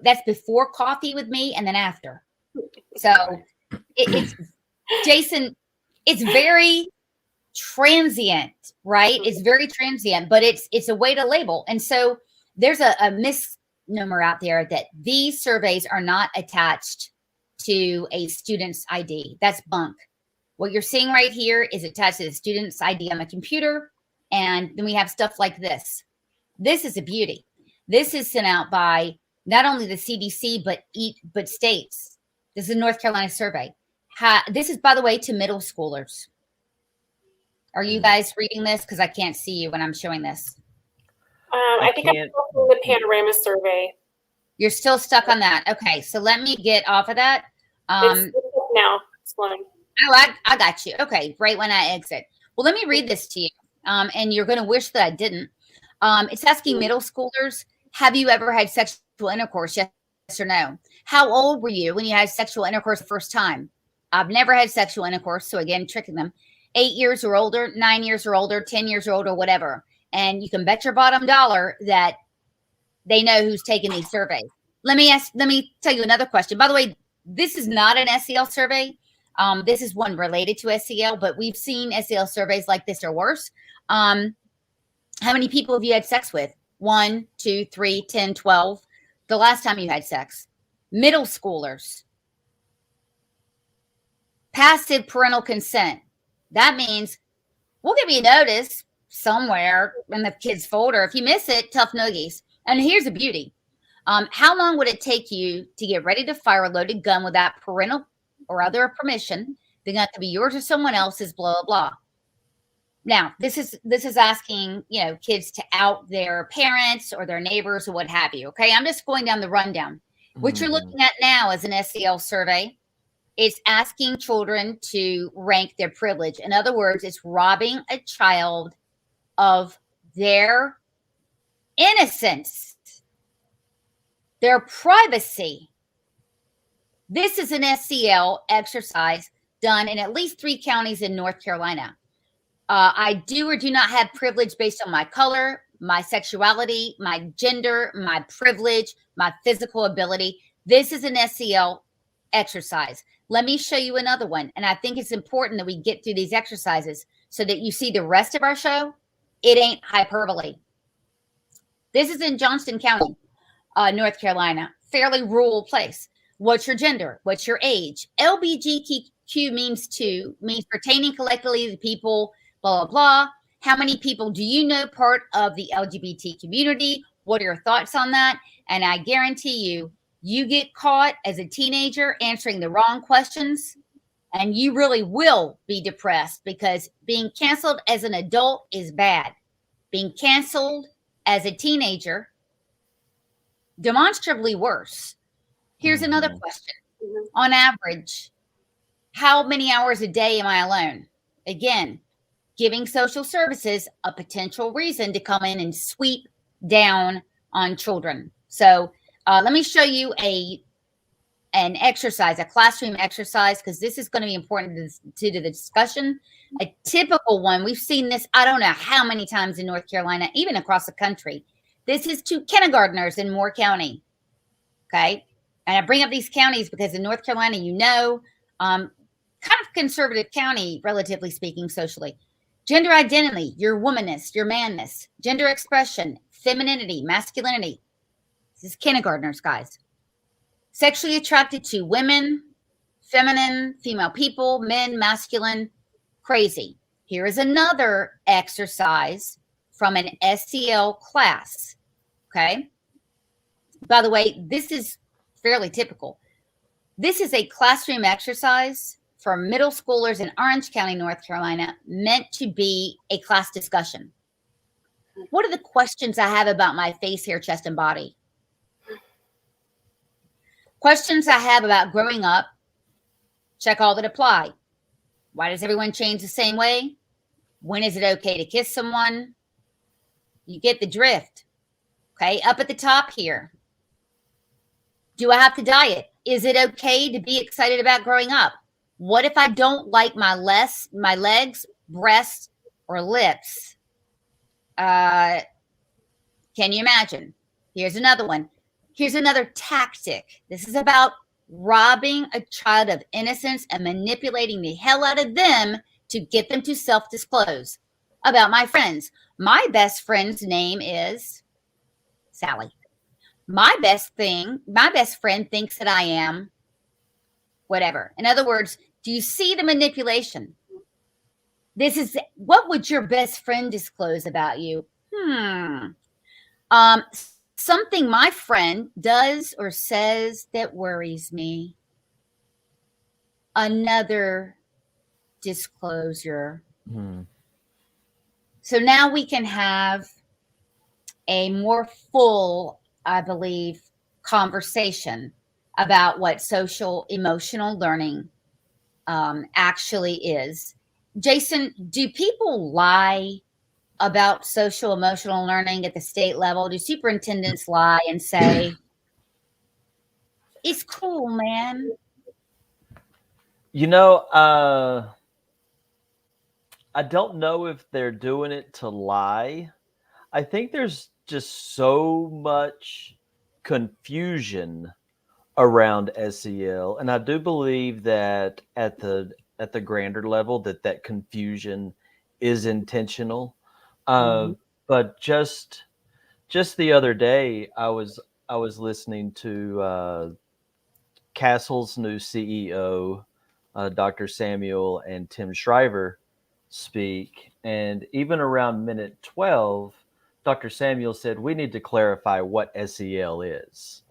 that's before coffee with me and then after. So it's Jason, it's very transient, right? It's very transient, but it's a way to label. And so there's a misnomer out there that these surveys are not attached to a student's ID. That's bunk. What you're seeing right here is attached to the student's ID on the computer. And then we have stuff like this. This is a beauty. This is sent out by not only the CDC, but states. This is a North Carolina survey. This is, by the way, to middle schoolers. Are you guys reading this? Because I can't see you when I'm showing this. I think I'm from the Panorama survey. You're still stuck on that. Okay, so let me get off of that. It's now, Sloan. Oh, I got you. Okay, right when I exit. Well, let me read this to you. And you're going to wish that I didn't. It's asking middle schoolers, have you ever had sexual intercourse? Yes or no? How old were you when you had sexual intercourse the first time? I've never had sexual intercourse. So again, tricking them. 8 years or older, 9 years or older, 10 years or older, whatever. And you can bet your bottom dollar that they know who's taking these surveys. Let me tell you another question. By the way, this is not an SEL survey. This is one related to SEL, but we've seen SEL surveys like this or worse. How many people have you had sex with? 1, 2, 3, 10, 12. The last time you had sex. Middle schoolers. Passive parental consent. That means we'll give you a notice somewhere in the kid's folder. If you miss it, tough noogies. And here's a beauty. How long would it take you to get ready to fire a loaded gun without parental or other permission? Then that could be yours or someone else's, blah, blah, blah. Now, this is asking, kids to out their parents or their neighbors or what have you. Okay, I'm just going down the rundown. What you're looking at now is an SEL survey. It's asking children to rank their privilege. In other words, it's robbing a child of their innocence, their privacy. This is an SEL exercise done in at least 3 counties in North Carolina. I do or do not have privilege based on my color, my sexuality, my gender, my privilege, my physical ability. This is an SEL exercise. Let me show you another one. And I think it's important that we get through these exercises so that you see the rest of our show. It ain't hyperbole. This is in Johnston County, North Carolina, fairly rural place. What's your gender? What's your age? LBGTQ means pertaining collectively to people, blah, blah, blah. How many people do you know part of the LGBT community? What are your thoughts on that? And I guarantee you get caught as a teenager answering the wrong questions, and you really will be depressed because being canceled as an adult is bad. Being canceled as a teenager, demonstrably worse. Here's another question. On average, how many hours a day am I alone? Again, giving social services a potential reason to come in and sweep down on children. So let me show you an exercise, a classroom exercise, because this is going to be important to the discussion. A typical one, we've seen this, I don't know how many times in North Carolina, even across the country. This is to kindergartners in Moore County. Okay. And I bring up these counties because in North Carolina, kind of conservative county, relatively speaking, socially. Gender identity, your womanness, your manness, gender expression, femininity, masculinity. This is kindergartners, guys. Sexually attracted to women, feminine, female people, men, masculine, crazy. Here is another exercise from an SEL class. Okay. By the way, this is fairly typical. This is a classroom exercise for middle schoolers in Orange County, North Carolina, meant to be a class discussion. What are the questions I have about my face, hair, chest, and body? Questions I have about growing up. Check all that apply. Why does everyone change the same way? When is it okay to kiss someone? You get the drift. Okay, up at the top here. Do I have to diet? Is it okay to be excited about growing up? What if I don't like my legs, breasts, or lips? Can you imagine? Here's another one. Here's another tactic. This is about robbing a child of innocence and manipulating the hell out of them to get them to self-disclose. About my friends. My best friend's name is Sally. My best friend thinks that I am whatever. In other words, do you see the manipulation? This is, what would your best friend disclose about you? Something my friend does or says that worries me. Another disclosure. So now we can have a more full, I believe, conversation about what social emotional learning actually is. Jason, do people lie about social emotional learning at the state level? Do superintendents lie and say, it's cool, man? You know, I don't know if they're doing it to lie. I think there's just so much confusion around SEL, and I do believe that at the grander level that confusion is intentional. But just the other day, I was listening to Castle's new CEO, Dr. Samuel and Tim Shriver speak, and even around minute 12, Dr. Samuel said we need to clarify what SEL is.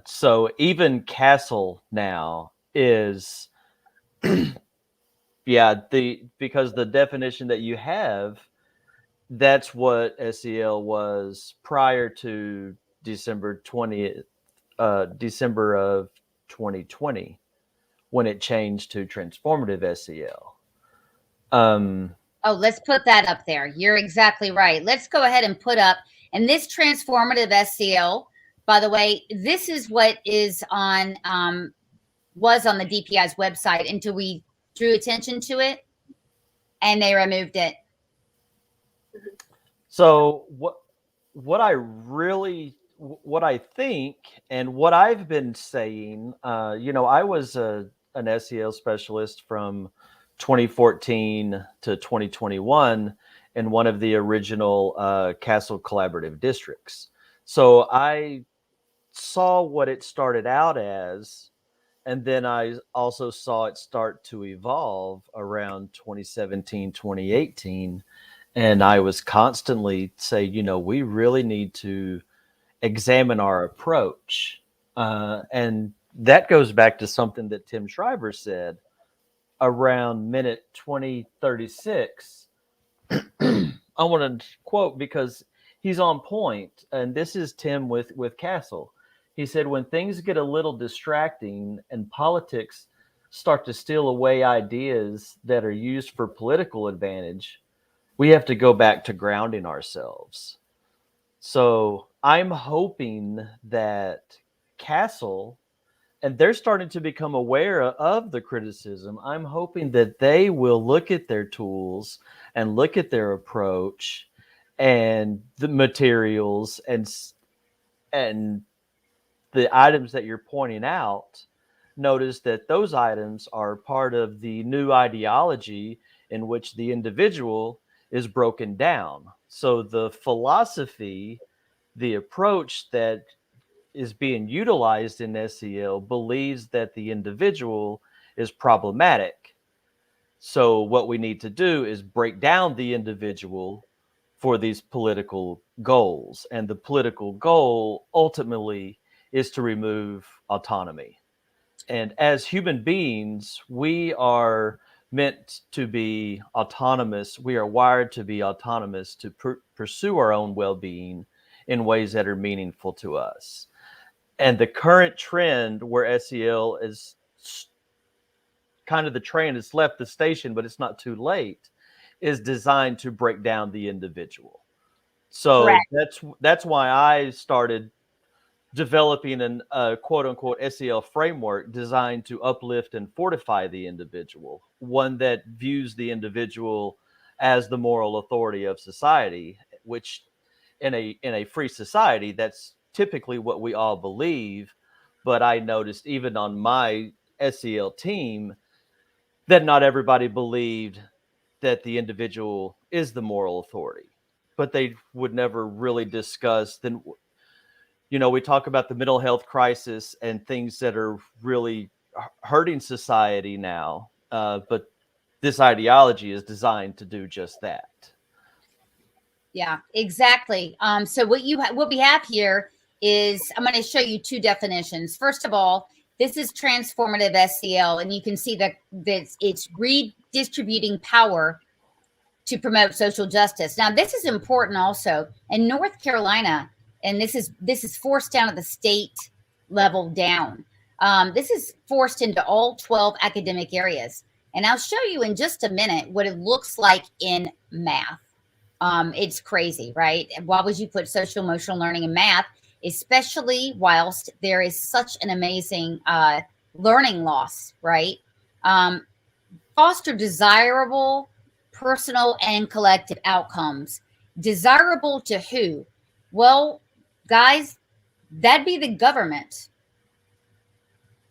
So even Castle now is, because the definition that you have, that's what SEL was prior to December of 2020, when it changed to transformative SEL. Let's put that up there. You're exactly right. Let's go ahead and put up, and this transformative SEL, by the way, this is what is on, was on the DPI's website until we drew attention to it and they removed it. So what I think, and what I've been saying, I was an SEL specialist from 2014 to 2021 in one of the original Castle Collaborative districts. So I saw what it started out as, and then I also saw it start to evolve around 2017, 2018. And I was constantly saying, we really need to examine our approach. And that goes back to something that Tim Shriver said around minute 2036. I want to quote because he's on point. And this is Tim with Castle. He said, when things get a little distracting and politics start to steal away ideas that are used for political advantage, we have to go back to grounding ourselves. So I'm hoping that Castle, and they're starting to become aware of the criticism, I'm hoping that they will look at their tools and look at their approach and the materials and the items that you're pointing out. Notice that those items are part of the new ideology in which the individual is broken down. So the philosophy, the approach that is being utilized in SEL believes that the individual is problematic. So what we need to do is break down the individual for these political goals. And the political goal ultimately is to remove autonomy. And as human beings, we are meant to be autonomous. We are wired to be autonomous, to pursue our own well-being in ways that are meaningful to us. And the current trend where SEL is kind of, the train has left the station, but it's not too late, is designed to break down the individual. So Correct. that's why I started developing an quote unquote SEL framework designed to uplift and fortify the individual, one that views the individual as the moral authority of society, which in a free society, that's typically what we all believe. But I noticed even on my SEL team that not everybody believed that the individual is the moral authority, but they would never really discuss. Then, we talk about the mental health crisis and things that are really hurting society now. But this ideology is designed to do just that. Yeah, exactly. So what we have here is, I'm going to show you two definitions. First of all, this is transformative SEL, and you can see that it's redistributing power to promote social justice. Now, this is important also in North Carolina, and this is forced down at the state level down. This is forced into all 12 academic areas, and I'll show you in just a minute what it looks like in math. It's crazy, right? Why would you put social emotional learning in math, especially whilst there is such an amazing learning loss, right? Foster desirable personal and collective outcomes. Desirable to who? Well, guys, that'd be the government,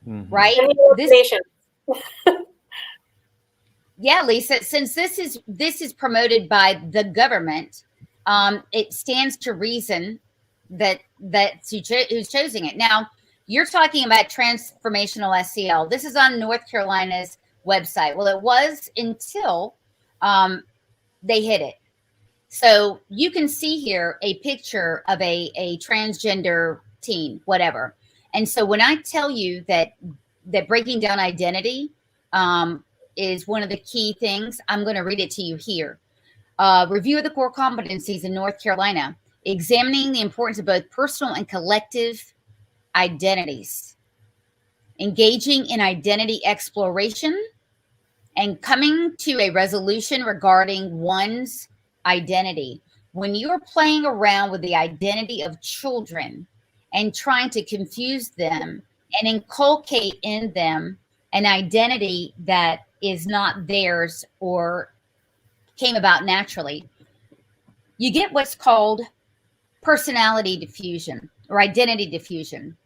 right? Yeah, Lisa, since this is promoted by the government, it stands to reason that who's choosing it. Now, you're talking about transformational SEL. This is on North Carolina's website. Well, it was until they hit it. So you can see here a picture of a transgender teen, whatever. And so when I tell you that breaking down identity is one of the key things, I'm going to read it to you here. Review of the core competencies in North Carolina, examining the importance of both personal and collective identities, engaging in identity exploration, and coming to a resolution regarding one's identity. When you're playing around with the identity of children and trying to confuse them and inculcate in them an identity that is not theirs or came about naturally, you get what's called personality diffusion or identity diffusion.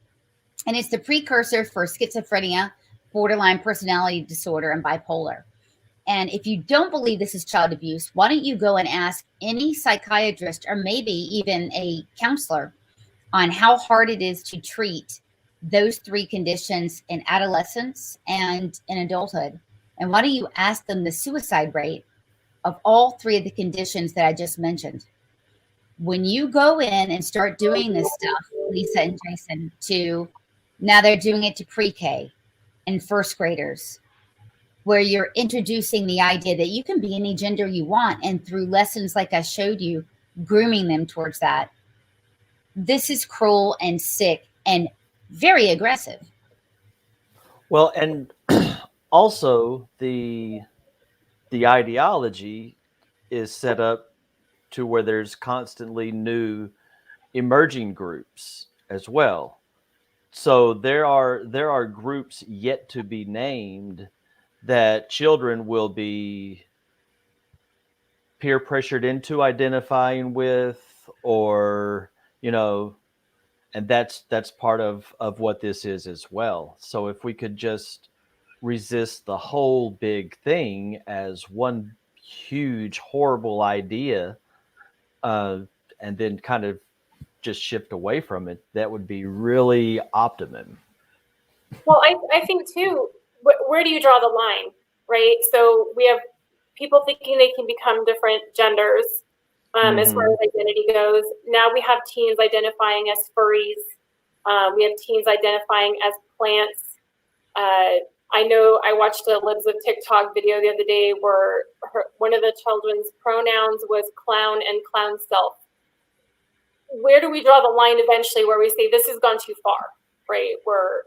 And it's the precursor for schizophrenia, borderline personality disorder, and bipolar. And if you don't believe this is child abuse, why don't you go and ask any psychiatrist or maybe even a counselor on how hard it is to treat those three conditions in adolescence and in adulthood? And why don't you ask them the suicide rate of all three of the conditions that I just mentioned? When you go in and start doing this stuff, Lisa and Jason, now they're doing it to pre-K and first graders, where you're introducing the idea that you can be any gender you want, and through lessons like I showed you, grooming them towards that. This is cruel and sick and very aggressive. Well, and also the ideology is set up to where there's constantly new emerging groups as well. So there are groups yet to be named that children will be peer pressured into identifying with, or and that's part of what this is as well. So if we could just resist the whole big thing as one huge horrible idea, and then kind of just shift away from it, that would be really optimum. Well, I think too, where do you draw the line, right? So we have people thinking they can become different genders as far as identity goes. Now we have teens identifying as furries. We have teens identifying as plants. I know I watched a Libs of TikTok video the other day where one of the children's pronouns was clown and clown self. Where do we draw the line eventually where we say this has gone too far, right? Where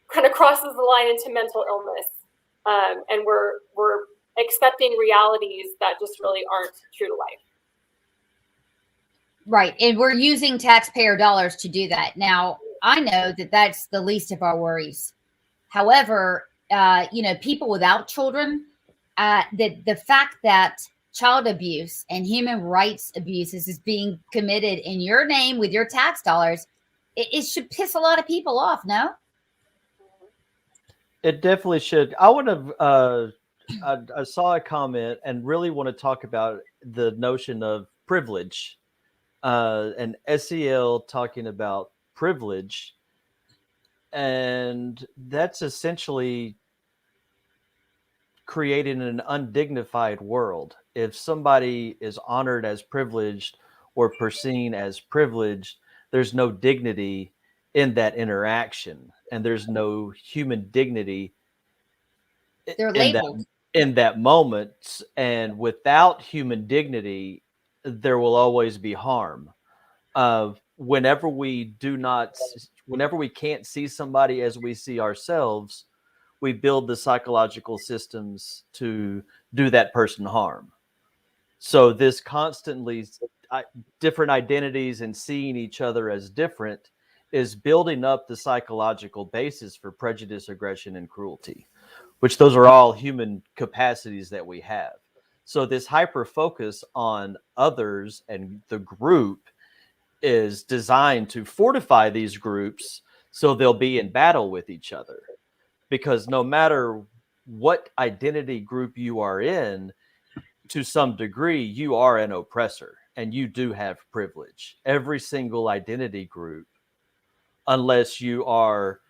kind of crosses the line into mental illness, and we're accepting realities that just really aren't true to life. Right, and we're using taxpayer dollars to do that. Now, I know that that's the least of our worries. However, people without children, the fact that child abuse and human rights abuses is being committed in your name with your tax dollars, it should piss a lot of people off, no? It definitely should. I would have. I saw a comment and really want to talk about the notion of privilege, and SEL talking about privilege, and that's essentially creating an undignified world. If somebody is honored as privileged or perceived as privileged, there's no dignity in that interaction, and there's no human dignity They're in labeled. that moment. And without human dignity, there will always be harm. Whenever we can't see somebody as we see ourselves, we build the psychological systems to do that person harm. So this constantly different identities and seeing each other as different is building up the psychological basis for prejudice, aggression, and cruelty, which those are all human capacities that we have. So this hyper focus on others and the group is designed to fortify these groups so they'll be in battle with each other. Because no matter what identity group you are in, to some degree, you are an oppressor and you do have privilege. Every single identity group, unless you are,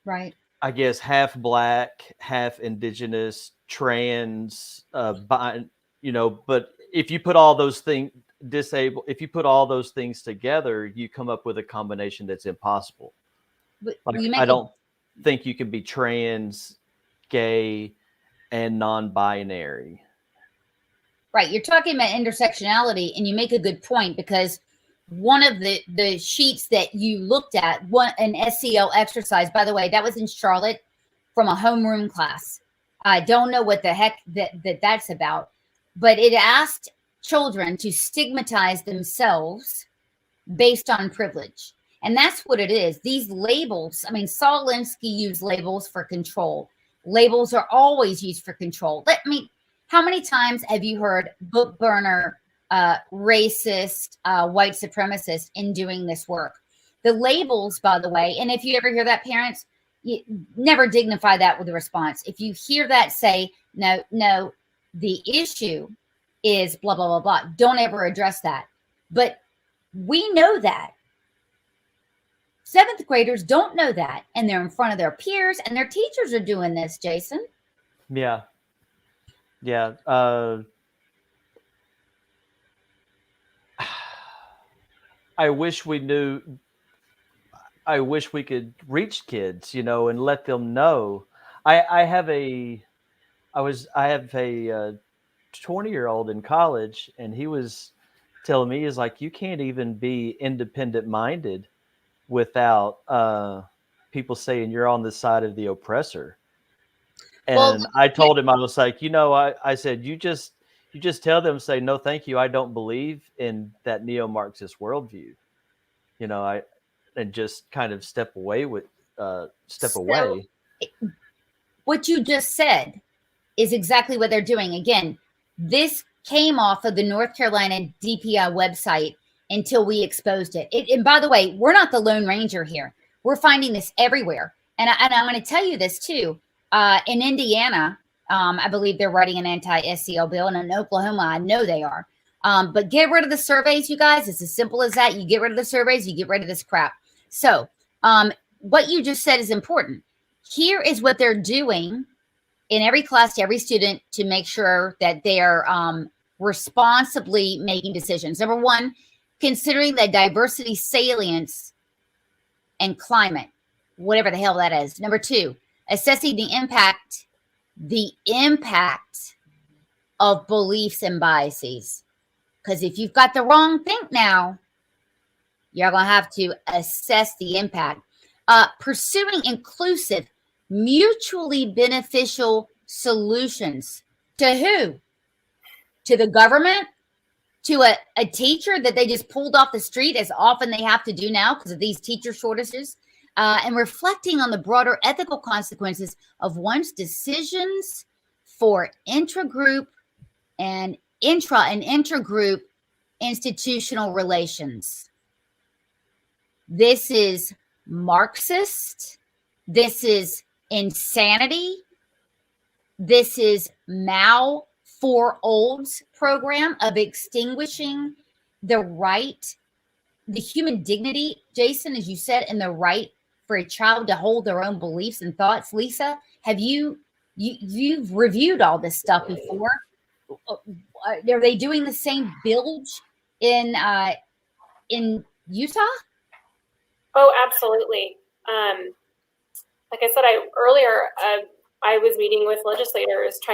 Right. I guess, half Black, half Indigenous, trans, but if you put all those things, if you put all those things together, you come up with a combination that's impossible. But Like, you make I don't think you can be trans, gay, and non-binary. right. You're talking about intersectionality, and you make a good point, because one of the sheets that you looked at, an SEL exercise, by the way, that was in Charlotte from a homeroom class. I don't know what the heck that's about, but it asked children to stigmatize themselves based on privilege. And that's what it is. These labels, I mean, Saul Alinsky used labels for control. Labels are always used for control. How many times have you heard book burner, racist, white supremacist in doing this work? The labels, by the way, and if you ever hear that, parents, you never dignify that with a response. If you hear that, say, no, the issue is blah, blah, blah, blah. Don't ever address that. But we know that. Seventh graders don't know that, and they're in front of their peers, and their teachers are doing this, Jason. Yeah. I wish we knew. I wish we could reach kids, and let them know. I have a 20-year-old in college, and he was telling me, he's like, you can't even be independent minded without people saying you're on the side of the oppressor. And I told him, I was like, I said, you just tell them, say, no, thank you. I don't believe in that neo-Marxist worldview, and just kind of step away. What you just said is exactly what they're doing. Again, this came off of the North Carolina DPI website until we exposed it. And by the way, we're not the Lone Ranger here. We're finding this everywhere. And I'm going to tell you this too. In Indiana, I believe they're writing an anti-SEL bill, and in Oklahoma, I know they are. But get rid of the surveys, you guys. It's as simple as that. You get rid of the surveys, you get rid of this crap. So what you just said is important. Here is what they're doing in every class to every student to make sure that they're responsibly making decisions. Number one, considering the diversity, salience, and climate, whatever the hell that is. Number two, assessing the impact of beliefs and biases. Because if you've got the wrong think now, you're going to have to assess the impact. Pursuing inclusive, mutually beneficial solutions. To who? To the government? To a teacher that they just pulled off the street, as often they have to do now because of these teacher shortages? And reflecting on the broader ethical consequences of one's decisions for intragroup and intra and intergroup institutional relations. This is Marxist. This is insanity. This is Mao for Olds program of extinguishing the right, the human dignity, Jason, as you said, and the right for a child to hold their own beliefs and thoughts. Lisa, have you've reviewed all this stuff before? Are they doing the same bilge in Utah? Oh, absolutely. Like I said earlier, I was meeting with legislators trying